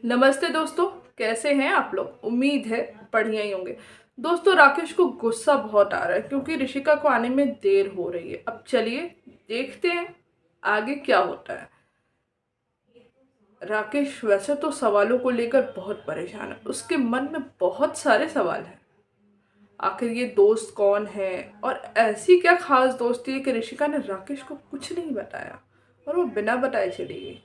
नमस्ते दोस्तों, कैसे हैं आप लोग। उम्मीद है बढ़िया ही होंगे। दोस्तों, राकेश को गुस्सा बहुत आ रहा है क्योंकि ऋषिका को आने में देर हो रही है। अब चलिए देखते हैं आगे क्या होता है। राकेश वैसे तो सवालों को लेकर बहुत परेशान है। उसके मन में बहुत सारे सवाल हैं। आखिर ये दोस्त कौन है और ऐसी क्या खास दोस्ती है कि ऋषिका ने राकेश को कुछ नहीं बताया और वो बिना बताए चली गई।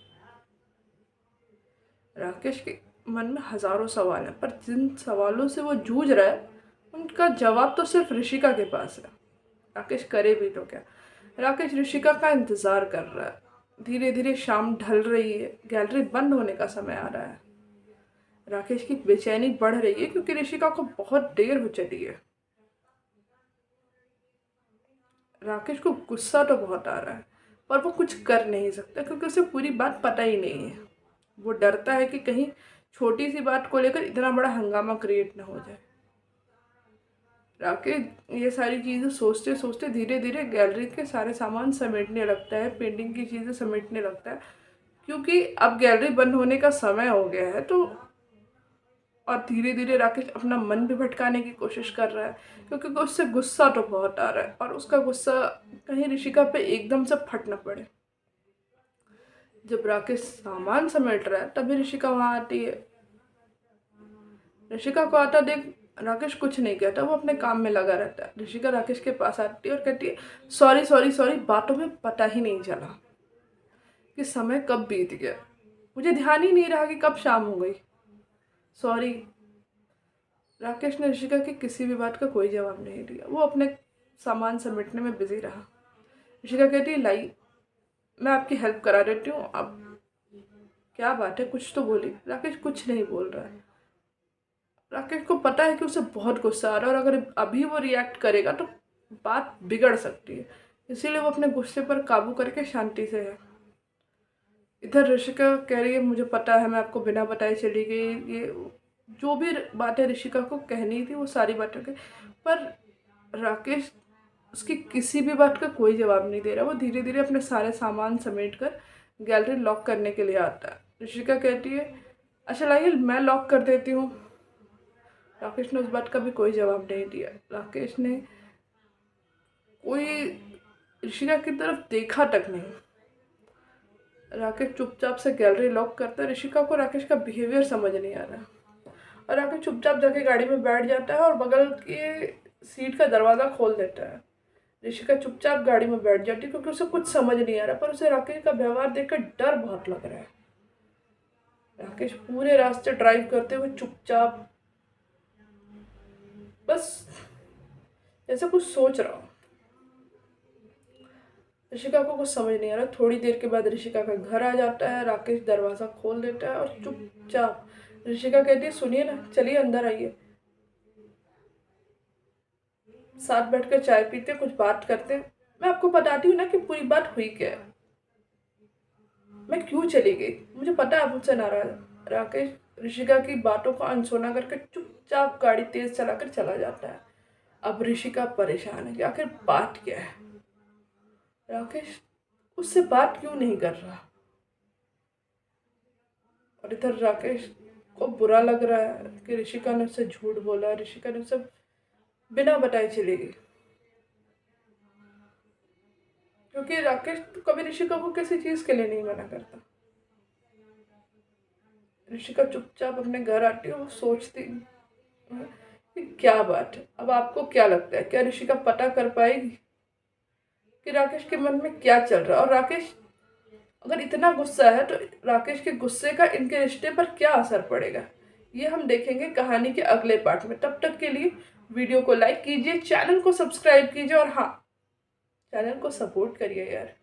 राकेश के मन में हजारों सवाल हैं, पर जिन सवालों से वो जूझ रहा है उनका जवाब तो सिर्फ ऋषिका के पास है। राकेश करे भी तो क्या। राकेश ऋषिका का इंतजार कर रहा है। धीरे धीरे शाम ढल रही है, गैलरी बंद होने का समय आ रहा है। राकेश की बेचैनी बढ़ रही है क्योंकि ऋषिका को बहुत देर हो चली है। राकेश को गुस्सा तो बहुत आ रहा है, पर वो कुछ कर नहीं सकता क्योंकि उसे पूरी बात पता ही नहीं है। वो डरता है कि कहीं छोटी सी बात को लेकर इतना बड़ा हंगामा क्रिएट ना हो जाए। राकेश ये सारी चीज़ें सोचते सोचते धीरे धीरे गैलरी के सारे सामान समेटने लगता है, पेंटिंग की चीज़ें समेटने लगता है क्योंकि अब गैलरी बंद होने का समय हो गया है। तो और धीरे धीरे राकेश अपना मन भी भटकाने की कोशिश कर रहा है क्योंकि उससे गुस्सा तो बहुत आ रहा है और उसका गुस्सा कहीं ऋषिका पे एकदम से फट न पड़े। जब राकेश सामान समेट रहा है तभी ऋषिका वहां आती है। ऋषिका को आता देख राकेश कुछ नहीं कहता, वो अपने काम में लगा रहता है। ऋषिका राकेश के पास आती है और कहती है, सॉरी सॉरी सॉरी, बातों में पता ही नहीं चला कि समय कब बीत गया। मुझे ध्यान ही नहीं रहा कि कब शाम हो गई। सॉरी। राकेश ने ऋषिका की किसी भी बात का कोई जवाब नहीं दिया। वो अपने सामान समेटने में बिजी रहा। ऋषिका कहती है, लाई मैं आपकी हेल्प करा देती हूँ। अब क्या बात है, कुछ तो बोली। राकेश कुछ नहीं बोल रहा है। राकेश को पता है कि उसे बहुत गुस्सा आ रहा है और अगर अभी वो रिएक्ट करेगा तो बात बिगड़ सकती है। इसीलिए वो अपने गुस्से पर काबू करके शांति से है। इधर ऋषिका कह रही है, मुझे पता है मैं आपको बिना बताए चली गई। ये जो भी बातें ऋषिका को कहनी थी वो सारी बातें कही, पर राकेश उसकी किसी भी बात का कोई जवाब नहीं दे रहा। वो धीरे धीरे अपने सारे सामान समेट कर गैलरी लॉक करने के लिए आता है। ऋषिका कहती है, अच्छा लाइए मैं लॉक कर देती हूँ। राकेश ने उस बात का भी कोई जवाब नहीं दिया। राकेश ने कोई ऋषिका की तरफ देखा तक नहीं। राकेश चुपचाप से गैलरी लॉक करता है। ऋषिका को राकेश का बिहेवियर समझ नहीं आ रहा और राकेश चुपचाप जाके गाड़ी में बैठ जाता है और बगल के सीट का दरवाज़ा खोल देता है। ऋषिका चुपचाप गाड़ी में बैठ जाती है क्योंकि उसे कुछ समझ नहीं आ रहा, पर उसे राकेश का व्यवहार देखकर डर बहुत लग रहा है। राकेश पूरे रास्ते ड्राइव करते हुए चुपचाप बस जैसे कुछ सोच रहा हूँ। ऋषिका को कुछ समझ नहीं आ रहा। थोड़ी देर के बाद ऋषिका का घर आ जाता है। राकेश दरवाज़ा खोल देता है और चुपचाप ऋषिका कहती है, सुनिए ना, चलिए अंदर आइए, साथ बैठकर चाय पीते, कुछ बात करते हैं। मैं आपको बताती हूँ ना कि पूरी बात हुई क्या है, मैं क्यों चली गई। मुझे पता है आप मुझसे नाराज। राकेश ऋषिका की बातों को अनसुना करके चुपचाप गाड़ी तेज चलाकर चला जाता है। अब ऋषिका परेशान है कि आखिर बात क्या है। राकेश उससे बात क्यों नहीं कर रहा। और इधर राकेश को बुरा लग रहा है कि ऋषिका ने उससे झूठ बोला। ऋषिका ने उसे बिना बताए चली गई क्योंकि राकेश तो कभी ऋषिका को किसी चीज के लिए नहीं मना करता। ऋषिका चुपचाप अपने घर आती है। वो सोचती है कि क्या बात है। अब आपको क्या लगता है, क्या ऋषिका पता कर पाएगी कि राकेश के मन में क्या चल रहा है। और राकेश अगर इतना गुस्सा है तो राकेश के गुस्से का इनके रिश्ते पर क्या असर पड़ेगा, ये हम देखेंगे कहानी के अगले पार्ट में। तब तक के लिए वीडियो को लाइक कीजिए, चैनल को सब्सक्राइब कीजिए और हाँ, चैनल को सपोर्ट करिए यार।